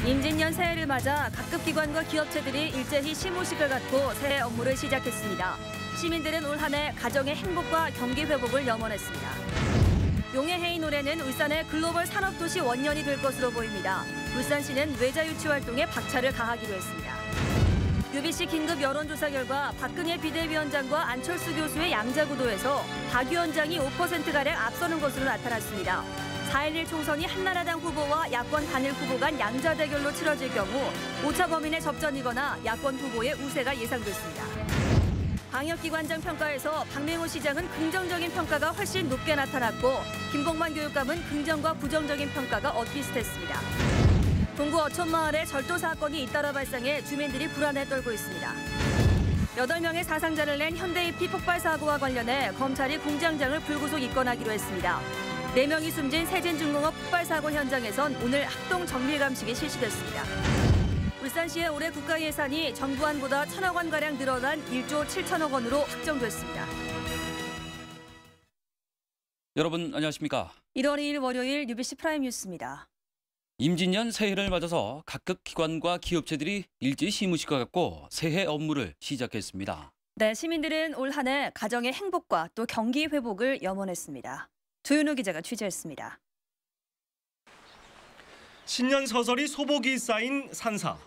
임진년 새해를 맞아 각급 기관과 기업체들이 일제히 시무식을 갖고 새해 업무를 시작했습니다. 시민들은 올 한 해 가정의 행복과 경기 회복을 염원했습니다. 용의 해인 올해는 울산의 글로벌 산업도시 원년이 될 것으로 보입니다. 울산시는 외자 유치 활동에 박차를 가하기로 했습니다. UBC 긴급 여론조사 결과 박근혜 비대위원장과 안철수 교수의 양자구도에서 박 위원장이 5%가량 앞서는 것으로 나타났습니다. 4.11 총선이 한나라당 후보와 야권 단일 후보 간 양자 대결로 치러질 경우 5차 범인의 접전이거나 야권 후보의 우세가 예상됐습니다. 방역기관장 평가에서 박맹호 시장은 긍정적인 평가가 훨씬 높게 나타났고 김봉만 교육감은 긍정과 부정적인 평가가 엇비슷했습니다. 동구 어촌마을에 절도 사건이 잇따라 발생해 주민들이 불안에 떨고 있습니다. 8명의 사상자를 낸 현대이피 폭발 사고와 관련해 검찰이 공장장을 불구속 입건하기로 했습니다. 4명이 숨진 세진중공업 폭발 사고 현장에선 오늘 합동 정밀 감식이 실시됐습니다. 울산시의 올해 국가 예산이 정부안보다 1,000억 원가량 늘어난 1조 7천억 원으로 확정됐습니다. 여러분 안녕하십니까? 1월 2일 월요일 UBC 프라임 뉴스입니다. 임진년 새해를 맞아서 각급 기관과 기업체들이 일제히 시무식과 갖고 새해 업무를 시작했습니다. 네, 시민들은 올 한 해 가정의 행복과 또 경기 회복을 염원했습니다. 조윤우 기자가 취재했습니다. 신년 서설이 소복이 쌓인 산사.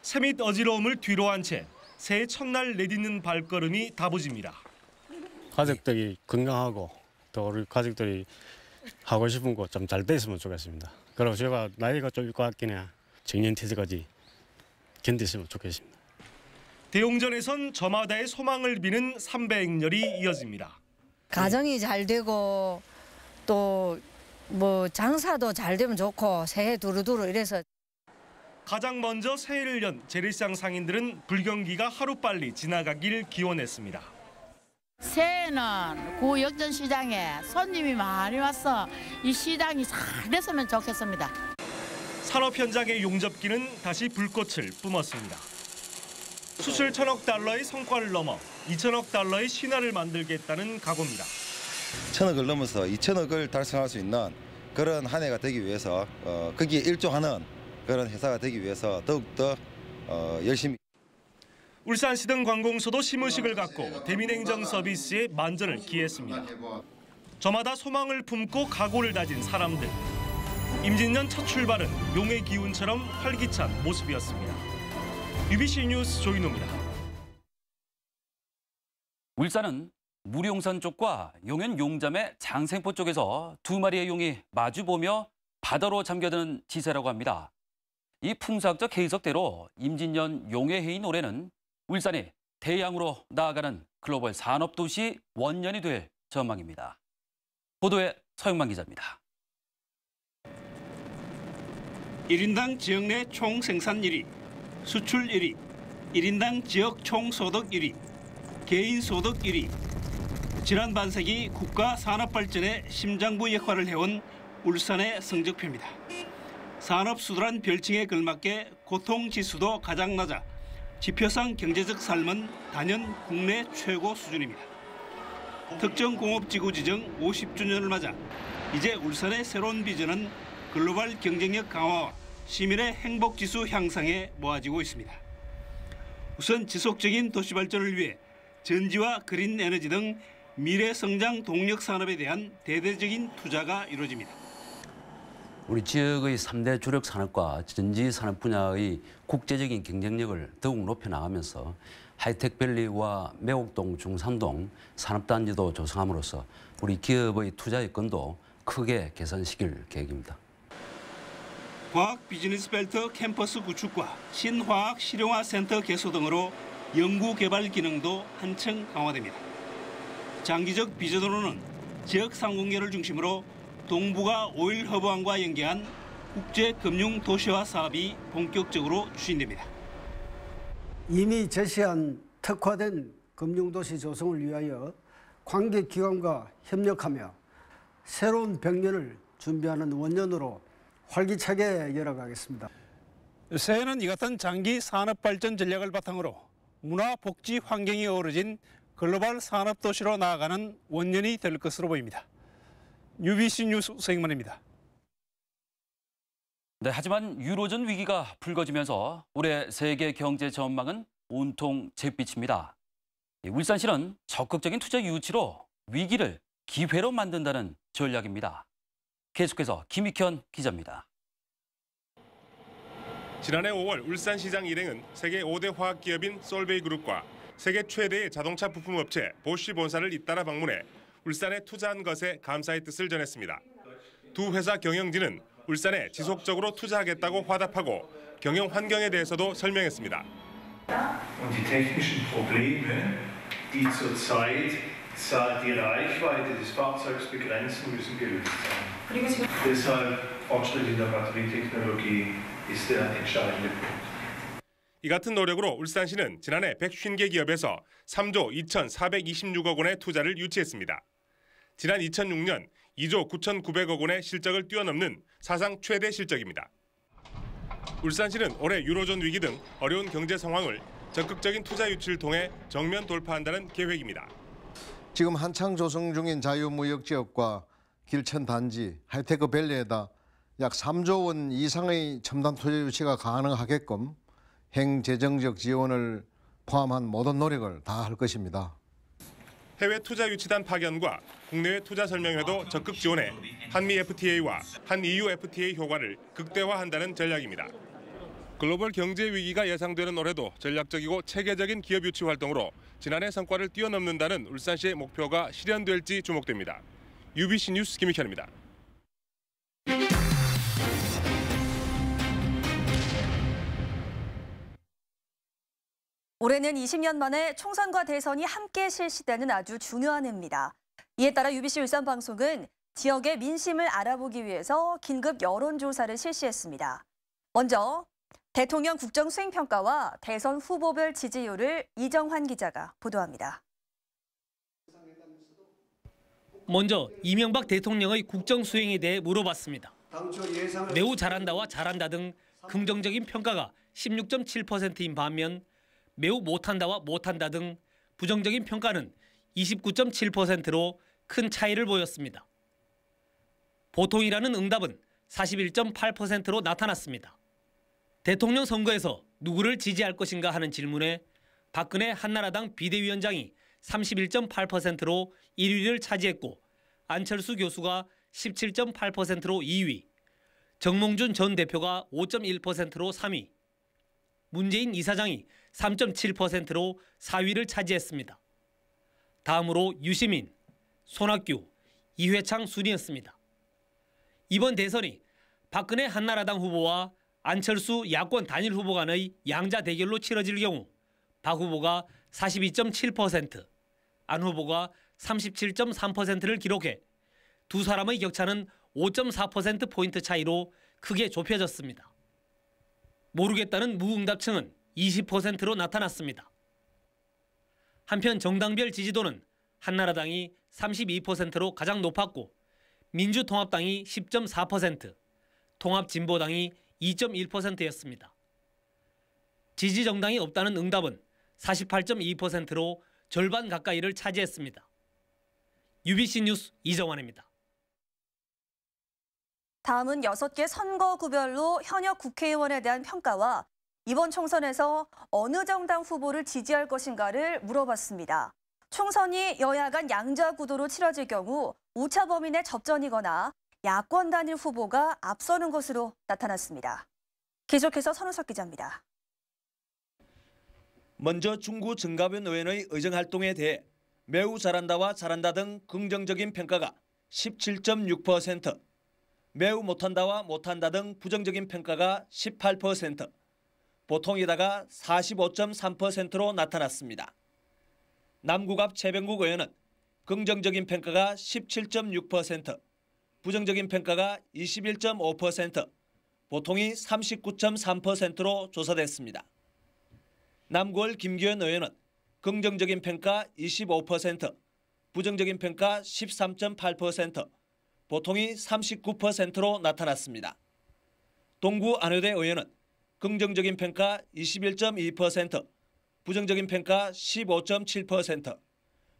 새밑 어지러움을 뒤로 한 채 새해 첫날 내딛는 발걸음이 다부집니다. 가족들이 건강하고 또 우리 가족들이 하고 싶은 거 좀 잘 됐으면 좋겠습니다. 그리고 제가 나이가 좀 있고 같긴 해. 정년퇴직까지 견디으면 좋겠습니다. 대웅전에선 저마다의 소망을 비는 300열이 이어집니다. 가정이 잘 되고 또 뭐 장사도 잘 되면 좋고 새해 두루두루 이래서. 가장 먼저 새해를 연 재래시장 상인들은 불경기가 하루빨리 지나가길 기원했습니다. 새해는 구 역전시장에 손님이 많이 와서 이 시장이 잘 됐으면 좋겠습니다. 산업 현장의 용접기는 다시 불꽃을 뿜었습니다. 수출 1,000억 달러의 성과를 넘어 2,000억 달러의 신화를 만들겠다는 각오입니다. 1,000억을 넘어서 2,000억을 달성할 수 있는 그런 한 해가 되기 위해서 거기에 일조하는 그런 회사가 되기 위해서 더욱더 열심히. 울산시 등 관공서도 시무식을 갖고 대민행정 서비스에 만전을 기했습니다. 저마다 소망을 품고 각오를 다진 사람들. 임진년 첫 출발은 용의 기운처럼 활기찬 모습이었습니다. UBC 뉴스 조인호입니다. 울산은 무룡산 쪽과 용현 용잠의 장생포 쪽에서 2마리의 용이 마주보며 바다로 잠겨드는 지세라고 합니다. 이 풍수학적 해석대로 임진년 용의 해인 올해는 울산이 대양으로 나아가는 글로벌 산업도시 원년이 될 전망입니다. 보도에 서영만 기자입니다. 1인당 지역 내 총 생산 1위, 수출 1위, 1인당 지역 총소득 1위, 개인 소득 1위. 지난 반세기 국가 산업 발전의 심장부 역할을 해온 울산의 성적표입니다. 산업 수도란 별칭에 걸맞게 고통지수도 가장 낮아 지표상 경제적 삶은 단연 국내 최고 수준입니다. 특정 공업지구 지정 50주년을 맞아 이제 울산의 새로운 비전은 글로벌 경쟁력 강화와 시민의 행복지수 향상에 모아지고 있습니다. 우선 지속적인 도시 발전을 위해 전지와 그린 에너지 등 미래 성장 동력 산업에 대한 대대적인 투자가 이루어집니다. 우리 지역의 3대 주력 산업과 전지 산업 분야의 국제적인 경쟁력을 더욱 높여 나가면서 하이텍밸리와 매곡동, 중산동 산업단지도 조성함으로써 우리 기업의 투자 여건도 크게 개선시킬 계획입니다. 과학 비즈니스 벨트 캠퍼스 구축과 신화학 실용화 센터 개소 등으로 연구 개발 기능도 한층 강화됩니다. 장기적 비전으로는 지역 상공계를 중심으로 동북아 오일 허브항과 연계한 국제 금융 도시화 사업이 본격적으로 추진됩니다. 이미 제시한 특화된 금융도시 조성을 위하여 관계기관과 협력하며 새로운 100년을 준비하는 원년으로 활기차게 열어가겠습니다. 새해는 이 같은 장기 산업발전 전략을 바탕으로 문화, 복지, 환경이 어우러진 글로벌 산업도시로 나아가는 원년이 될 것으로 보입니다. UBC 뉴스 서영만입니다. 네, 하지만 유로존 위기가 불거지면서 올해 세계 경제 전망은 온통 잿빛입니다. 울산시는 적극적인 투자 유치로 위기를 기회로 만든다는 전략입니다. 계속해서 김익현 기자입니다. 지난해 5월 울산시장 일행은 세계 5대 화학기업인 솔베이그룹과 세계 최대의 자동차 부품업체 보쉬 본사를 잇따라 방문해 울산에 투자한 것에 감사의 뜻을 전했습니다. 두 회사 경영진은 울산에 지속적으로 투자하겠다고 화답하고 경영 환경에 대해서도 설명했습니다. Die technischen Probleme, die zurzeit die Reichweite des Fahrzeugs begrenzen, müssen gelöst sein. Deshalb Fortschritt in der Batterietechnologie ist der entscheidende Punkt. 이 같은 노력으로 울산시는 지난해 150개 기업에서 3조 2,426억 원의 투자를 유치했습니다. 지난 2006년 2조 9,900억 원의 실적을 뛰어넘는 사상 최대 실적입니다. 울산시는 올해 유로존 위기 등 어려운 경제 상황을 적극적인 투자 유치를 통해 정면 돌파한다는 계획입니다. 지금 한창 조성 중인 자유무역지역과 길천 단지, 하이테크 밸리에다 약 3조 원 이상의 첨단 투자 유치가 가능하게끔 행재정적 지원을 포함한 모든 노력을 다할 것입니다. 해외 투자 유치단 파견과 국내외 투자 설명회도 적극 지원해 한미 FTA와 한EU FTA 효과를 극대화한다는 전략입니다. 글로벌 경제 위기가 예상되는 올해도 전략적이고 체계적인 기업 유치 활동으로 지난해 성과를 뛰어넘는다는 울산시의 목표가 실현될지 주목됩니다. UBC 뉴스 김익현입니다. 올해는 20년 만에 총선과 대선이 함께 실시되는 아주 중요한 해입니다. 이에 따라 UBC 울산방송은 지역의 민심을 알아보기 위해서 긴급 여론조사를 실시했습니다. 먼저 대통령 국정수행평가와 대선 후보별 지지율을 이정환 기자가 보도합니다. 먼저 이명박 대통령의 국정수행에 대해 물어봤습니다. 매우 잘한다와 잘한다 등 긍정적인 평가가 16.7%인 반면 매우 못한다와 못한다 등 부정적인 평가는 29.7%로 큰 차이를 보였습니다. 보통이라는 응답은 41.8%로 나타났습니다. 대통령 선거에서 누구를 지지할 것인가 하는 질문에 박근혜 한나라당 비대위원장이 31.8%로 1위를 차지했고 안철수 교수가 17.8%로 2위, 정몽준 전 대표가 5.1%로 3위, 문재인 이사장이 3.7%로 4위를 차지했습니다. 다음으로 유시민, 손학규, 이회창 순이었습니다. 이번 대선이 박근혜 한나라당 후보와 안철수 야권 단일 후보 간의 양자 대결로 치러질 경우 박 후보가 42.7%, 안 후보가 37.3%를 기록해 두 사람의 격차는 5.4%포인트 차이로 크게 좁혀졌습니다. 모르겠다는 무응답층은 20%로 나타났습니다. 한편 정당별 지지도는 한나라당이 32%로 가장 높았고 민주통합당이 10.4%, 통합진보당이 2.1%였습니다. 지지 정당이 없다는 응답은 48.2%로 절반 가까이를 차지했습니다. UBC 뉴스 이정환입니다. 다음은 6개 선거구별로 현역 국회의원에 대한 평가와 이번 총선에서 어느 정당 후보를 지지할 것인가를 물어봤습니다. 총선이 여야 간 양자 구도로 치러질 경우 오차 범위 내 접전이거나 야권 단일 후보가 앞서는 것으로 나타났습니다. 계속해서 선우석 기자입니다. 먼저 중구 정가변 의원의 의정활동에 대해 매우 잘한다와 잘한다 등 긍정적인 평가가 17.6%, 매우 못한다와 못한다 등 부정적인 평가가 18%, 보통에다가 45.3%로 나타났습니다. 남구갑 최병국 의원은 긍정적인 평가가 17.6%, 부정적인 평가가 21.5%, 보통이 39.3%로 조사됐습니다. 남구을 김기현 의원은 긍정적인 평가 25%, 부정적인 평가 13.8%, 보통이 39%로 나타났습니다. 동구 안효대 의원은 긍정적인 평가 21.2%, 부정적인 평가 15.7%,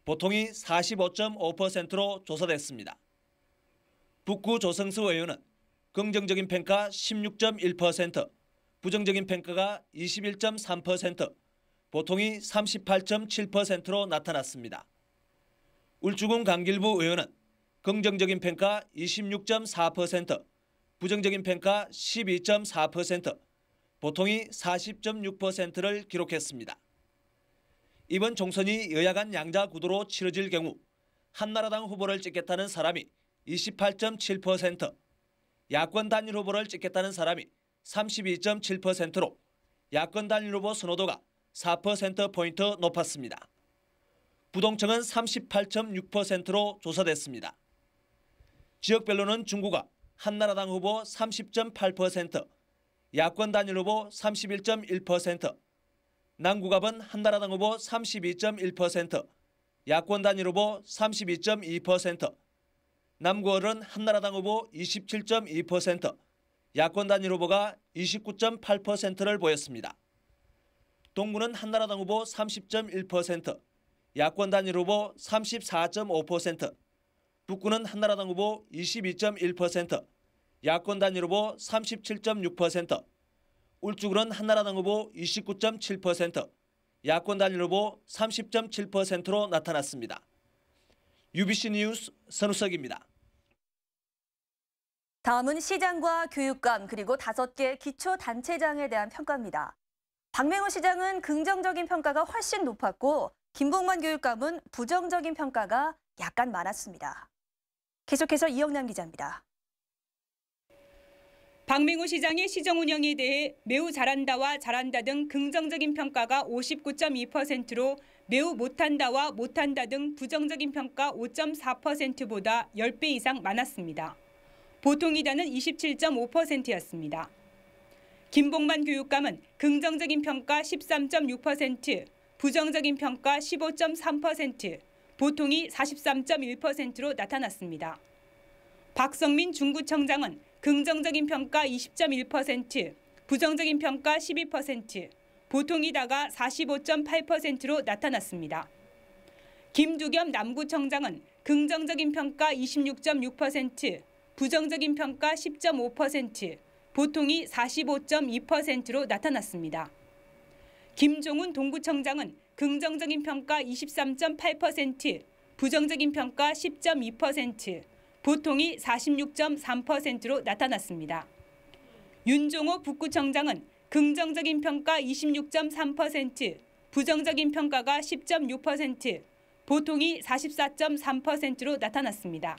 보통이 45.5%로 조사됐습니다. 북구 조성수 의원은 긍정적인 평가 16.1%, 부정적인 평가가 21.3%, 보통이 38.7%로 나타났습니다. 울주군 강길부 의원은 긍정적인 평가 26.4%, 부정적인 평가 12.4%, 보통이 40.6%를 기록했습니다. 이번 총선이 여야 간 양자 구도로 치러질 경우 한나라당 후보를 찍겠다는 사람이 28.7%, 야권 단일 후보를 찍겠다는 사람이 32.7%로 야권 단일 후보 선호도가 4%포인트 높았습니다. 부동층은 38.6%로 조사됐습니다. 지역별로는 중구가 한나라당 후보 30.8%, 야권 단일 후보 31.1%, 남구갑은 한나라당 후보 32.1%, 야권 단일 후보 32.2%, 남구을은 한나라당 후보 27.2%, 야권 단일 후보가 29.8%를 보였습니다. 동구는 한나라당 후보 30.1%, 야권 단일 후보 34.5%, 북구는 한나라당 후보 22.1%, 야권 단일 후보 37.6%, 울주군은 한나라당 후보 29.7%, 야권 단일 후보 30.7%로 나타났습니다. UBC 뉴스 선우석입니다. 다음은 시장과 교육감 그리고 5개 기초단체장에 대한 평가입니다. 박맹호 시장은 긍정적인 평가가 훨씬 높았고 김봉만 교육감은 부정적인 평가가 약간 많았습니다. 계속해서 이영남 기자입니다. 박맹호 시장의 시정 운영에 대해 매우 잘한다와 잘한다 등 긍정적인 평가가 59.2%로 매우 못한다와 못한다 등 부정적인 평가 5.4%보다 10배 이상 많았습니다. 보통이다는 27.5%였습니다. 김봉만 교육감은 긍정적인 평가 13.6%, 부정적인 평가 15.3%, 보통이 43.1%로 나타났습니다. 박성민 중구청장은 긍정적인 평가 20.1%, 부정적인 평가 12%, 보통이다가 45.8%로 나타났습니다. 김두겸 남구청장은 긍정적인 평가 26.6%, 부정적인 평가 10.5%, 보통이 45.2%로 나타났습니다. 김종훈 동구청장은 긍정적인 평가 23.8%, 부정적인 평가 10.2%, 보통이 46.3%로 나타났습니다. 윤종호 북구청장은 긍정적인 평가 26.3%, 부정적인 평가가 10.6%, 보통이 44.3%로 나타났습니다.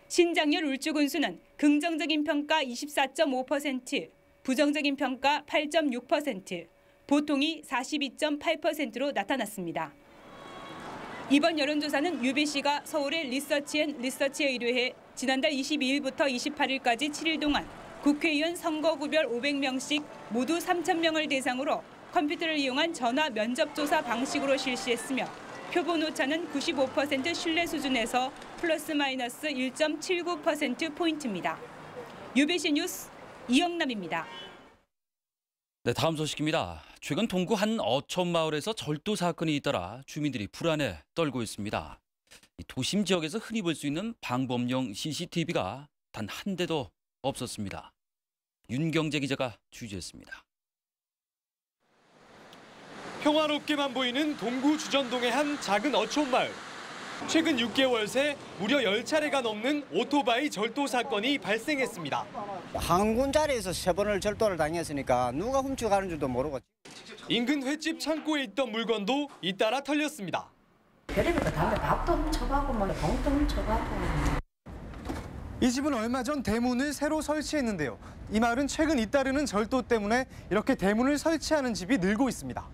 신장열 울주군수는 긍정적인 평가 24.5%, 부정적인 평가 8.6%, 보통이 42.8%로 나타났습니다. 이번 여론조사는 UBC가 서울의 리서치에 의뢰해 지난달 22일부터 28일까지 7일 동안 국회의원 선거구별 500명씩 모두 3,000명을 대상으로 컴퓨터를 이용한 전화 면접조사 방식으로 실시했으며 표본 오차는 95% 신뢰 수준에서 플러스 마이너스 1.79%포인트입니다. UBC 뉴스 이영남입니다. 네, 다음 소식입니다. 최근 동구 한 어촌 마을에서 절도 사건이 잇따라 주민들이 불안에 떨고 있습니다. 도심 지역에서 흔히 볼 수 있는 방범용 CCTV가 단 한 대도 없었습니다. 윤경재 기자가 취재했습니다. 평화롭게만 보이는 동구 주전동의 한 작은 어촌 마을. 최근 6개월 새 무려 10차례가 넘는 오토바이 절도 사건이 발생했습니다. 한 군자리에서 3번을 절도를 당했으니까 누가 훔쳐가는 줄도 모르고. 인근 횟집 창고에 있던 물건도 잇따라 털렸습니다. 별의별 거 담배 밥도 훔쳐가고 뭐 봉도 훔쳐가고. 이 집은 얼마 전 대문을 새로 설치했는데요. 이 마을은 최근 잇따르는 절도 때문에 이렇게 대문을 설치하는 집이 늘고 있습니다.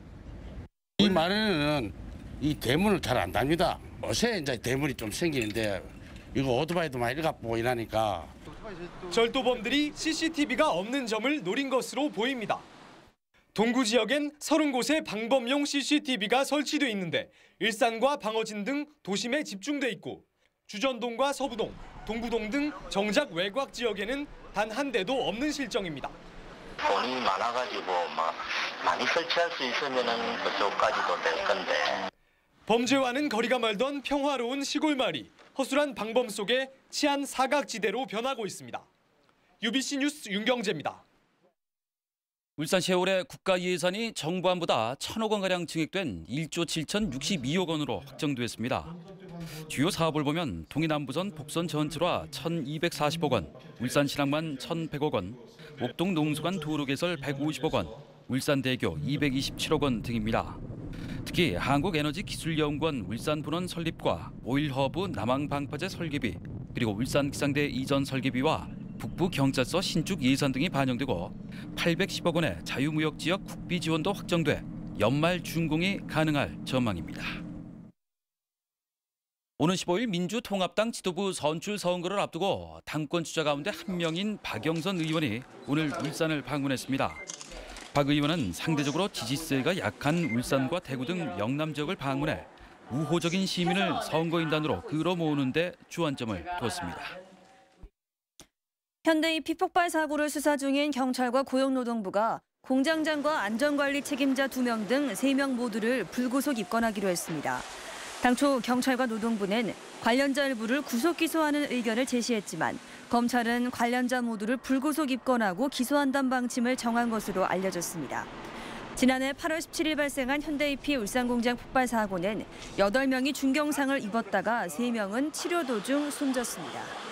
이 마을에는 이 대문을 잘 안 답니다. 요새 이제 대문이 좀 생기는데 이거 오토바이도 많이 일갑고 이러니까. 절도범들이 CCTV가 없는 점을 노린 것으로 보입니다. 동구 지역엔 30곳의 방범용 CCTV가 설치돼 있는데 일산과 방어진 등 도심에 집중돼 있고 주전동과 서부동, 동부동 등 정작 외곽 지역에는 단 한 대도 없는 실정입니다. 돈이 많아가지고 많이 설치할 수 있으면은 그쪽까지도 될 건데. 범죄와는 거리가 멀던 평화로운 시골 마을이 허술한 방범 속에 치안 사각지대로 변하고 있습니다. UBC 뉴스 윤경재입니다. 울산시의 올해 국가 예산이 정부안보다 1,000억 원가량 증액된 1조 7,062억 원으로 확정됐습니다. 주요 사업을 보면 동해남부선 복선 전철화 1,240억 원, 울산신항만 1,100억 원, 옥동 농수관 도로 개설 150억 원, 울산대교 227억 원 등입니다. 특히 한국에너지기술연구원 울산분원 설립과 오일허브 남항방파제 설계비, 그리고 울산기상대 이전 설계비와 북부경찰서 신축 예산 등이 반영되고 810억 원의 자유무역지역 국비 지원도 확정돼 연말 준공이 가능할 전망입니다. 오는 15일 민주통합당 지도부 선출 선거를 앞두고 당권 주자 가운데 한 명인 박영선 의원이 오늘 울산을 방문했습니다. 박 의원은 상대적으로 지지세가 약한 울산과 대구 등 영남 지역을 방문해 우호적인 시민을 선거인단으로 끌어모으는 데 주안점을 두었습니다. 현대의 피폭발 사고를 수사 중인 경찰과 고용노동부가 공장장과 안전관리 책임자 2명 등 3명 모두를 불구속 입건하기로 했습니다. 당초 경찰과 노동부는 관련자 일부를 구속 기소하는 의견을 제시했지만 검찰은 관련자 모두를 불구속 입건하고 기소한다는 방침을 정한 것으로 알려졌습니다. 지난해 8월 17일 발생한 현대이피 울산공장 폭발 사고는 8명이 중경상을 입었다가 3명은 치료 도중 숨졌습니다.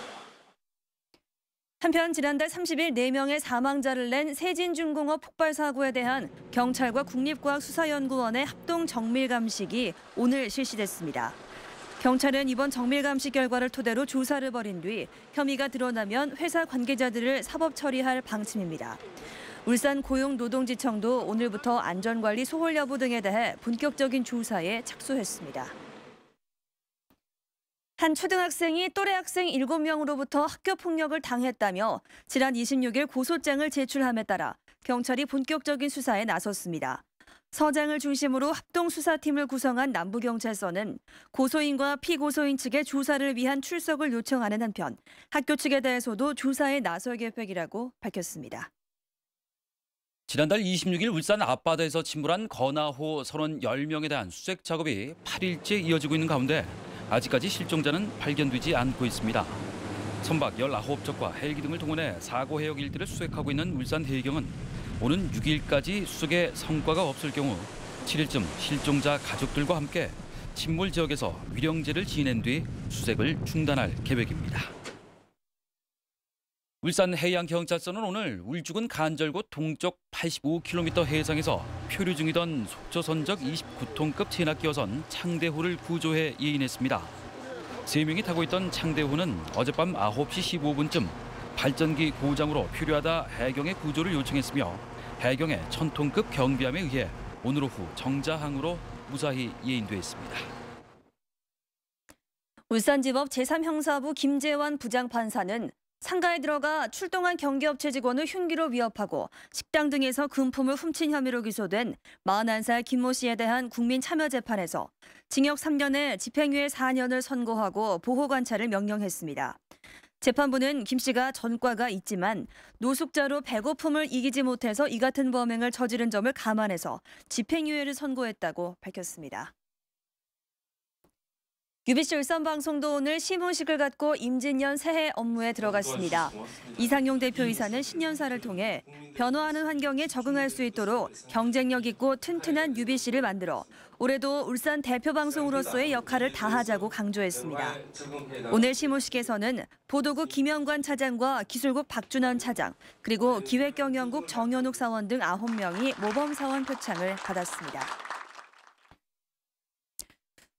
한편 지난달 30일 4명의 사망자를 낸 세진중공업 폭발 사고에 대한 경찰과 국립과학수사연구원의 합동 정밀감식이 오늘 실시됐습니다. 경찰은 이번 정밀감식 결과를 토대로 조사를 벌인 뒤 혐의가 드러나면 회사 관계자들을 사법 처리할 방침입니다. 울산 고용노동지청도 오늘부터 안전관리 소홀 여부 등에 대해 본격적인 조사에 착수했습니다. 한 초등학생이 또래 학생 7명으로부터 학교 폭력을 당했다며 지난 26일 고소장을 제출함에 따라 경찰이 본격적인 수사에 나섰습니다. 서장을 중심으로 합동수사팀을 구성한 남부경찰서는 고소인과 피고소인 측의 조사를 위한 출석을 요청하는 한편 학교 측에 대해서도 조사에 나설 계획이라고 밝혔습니다. 지난달 26일 울산 앞바다에서 침몰한 건아호 선원 10명에 대한 수색 작업이 8일째 이어지고 있는 가운데 아직까지 실종자는 발견되지 않고 있습니다. 선박 19척과 헬기 등을 동원해 사고 해역 일대를 수색하고 있는 울산해경은 오는 6일까지 수색에 성과가 없을 경우 7일쯤 실종자 가족들과 함께 침몰 지역에서 위령제를 지낸 뒤 수색을 중단할 계획입니다. 울산해양경찰서는 오늘 울주군 간절곶 동쪽 85km 해상에서 표류 중이던 속초선적 29톤급 진압기어선 창대호를 구조해 예인했습니다. 3명이 타고 있던 창대호는 어젯밤 9시 15분쯤 발전기 고장으로 표류하다 해경에 구조를 요청했으며 해경의 1000톤급 경비함에 의해 오늘 오후 정자항으로 무사히 예인됐습니다. 울산지법 제3형사부 김재환 부장판사는 상가에 들어가 출동한 경기업체 직원을 흉기로 위협하고 식당 등에서 금품을 훔친 혐의로 기소된 41살 김모 씨에 대한 국민참여재판에서 징역 3년에 집행유예 4년을 선고하고 보호관찰을 명령했습니다. 재판부는 김 씨가 전과가 있지만 노숙자로 배고픔을 이기지 못해서 이 같은 범행을 저지른 점을 감안해서 집행유예를 선고했다고 밝혔습니다. UBC 울산방송도 오늘 시무식을 갖고 임진년 새해 업무에 들어갔습니다. 이상용 대표이사는 신년사를 통해 변화하는 환경에 적응할 수 있도록 경쟁력 있고 튼튼한 UBC를 만들어 올해도 울산 대표방송으로서의 역할을 다하자고 강조했습니다. 오늘 시무식에서는 보도국 김영관 차장과 기술국 박준원 차장, 그리고 기획경영국 정현욱 사원 등 9명이 모범사원 표창을 받았습니다.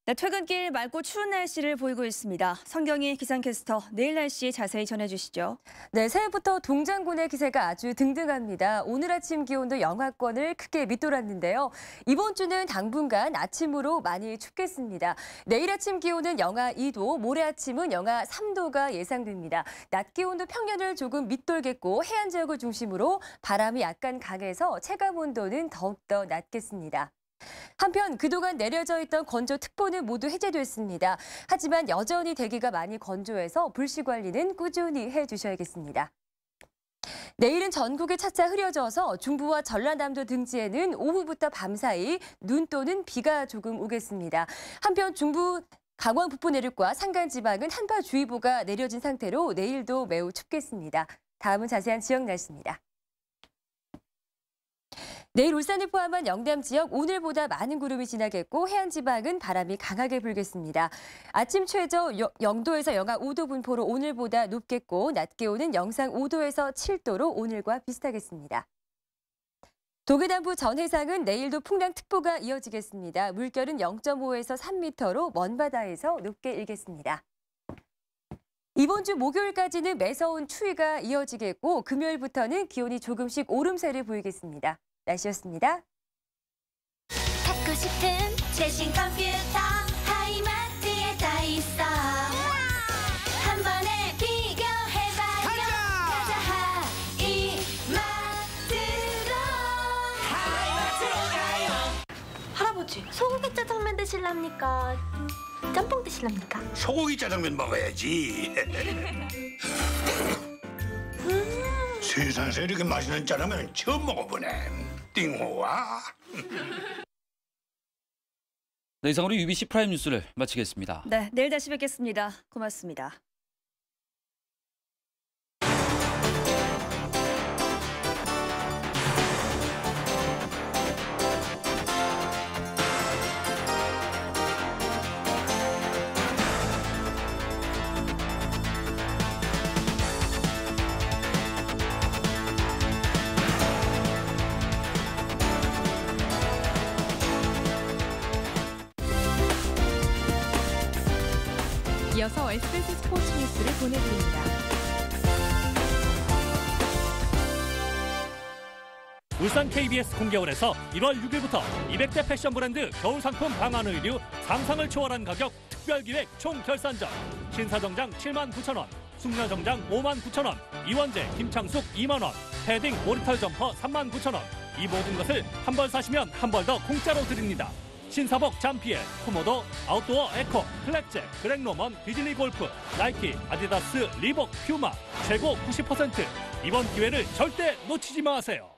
네, 퇴근길 맑고 추운 날씨를 보이고 있습니다. 성경희 기상캐스터, 내일 날씨 자세히 전해주시죠. 네, 새해부터 동장군의 기세가 아주 등등합니다. 오늘 아침 기온도 영하권을 크게 밑돌았는데요. 이번 주는 당분간 아침으로 많이 춥겠습니다. 내일 아침 기온은 영하 2도, 모레 아침은 영하 3도가 예상됩니다. 낮 기온도 평년을 조금 밑돌겠고 해안 지역을 중심으로 바람이 약간 강해서 체감 온도는 더욱더 낮겠습니다. 한편 그동안 내려져 있던 건조특보는 모두 해제됐습니다. 하지만 여전히 대기가 많이 건조해서 불씨 관리는 꾸준히 해주셔야겠습니다. 내일은 전국이 차차 흐려져서 중부와 전라남도 등지에는 오후부터 밤사이 눈 또는 비가 조금 오겠습니다. 한편 중부 강원 북부 내륙과 산간 지방은 한파주의보가 내려진 상태로 내일도 매우 춥겠습니다. 다음은 자세한 지역 날씨입니다. 내일 울산을 포함한 영남 지역 오늘보다 많은 구름이 지나겠고 해안 지방은 바람이 강하게 불겠습니다. 아침 최저 영도에서 영하 5도 분포로 오늘보다 높겠고 낮 기온은 영상 5도에서 7도로 오늘과 비슷하겠습니다. 동해남부 전 해상은 내일도 풍랑특보가 이어지겠습니다. 물결은 0.5에서 3m로 먼 바다에서 높게 일겠습니다. 이번 주 목요일까지는 매서운 추위가 이어지겠고 금요일부터는 기온이 조금씩 오름세를 보이겠습니다. 날씨였습니다. 찾고 싶은 최신 컴퓨터 하이마트에 다 있어. 한 번에 비교해봐요. 가자 하이마트로 가요. 할아버지, 소고기 짜장면 드실랍니까? 짬뽕 드실랍니까? 소고기 짜장면 먹어야지. 세상에서 이렇게 맛있는 짜장면 처음 먹어보네. 띵호와. 네, 이상으로 UBC 프라임 뉴스를 마치겠습니다. 네, 내일 다시 뵙겠습니다. 고맙습니다. 이어서 SBS 스포츠 뉴스를 보내드립니다. 울산 KBS 공개홀에서 1월 6일부터 200대 패션 브랜드 겨울 상품 방한 의류 상상을 초월한 가격 특별기획 총결산전. 신사정장 79,000원, 숙녀정장 59,000원, 이원재, 김창숙 2만원, 패딩 모리털 점퍼 39,000원. 이 모든 것을 한 벌 사시면 한 벌 더 공짜로 드립니다. 신사복, 잠피엘, 코모도, 아웃도어 에코, 클렉잭, 그렉로먼, 비즐리 골프, 나이키, 아디다스, 리복, 퓨마 최고 90%. 이번 기회를 절대 놓치지 마세요.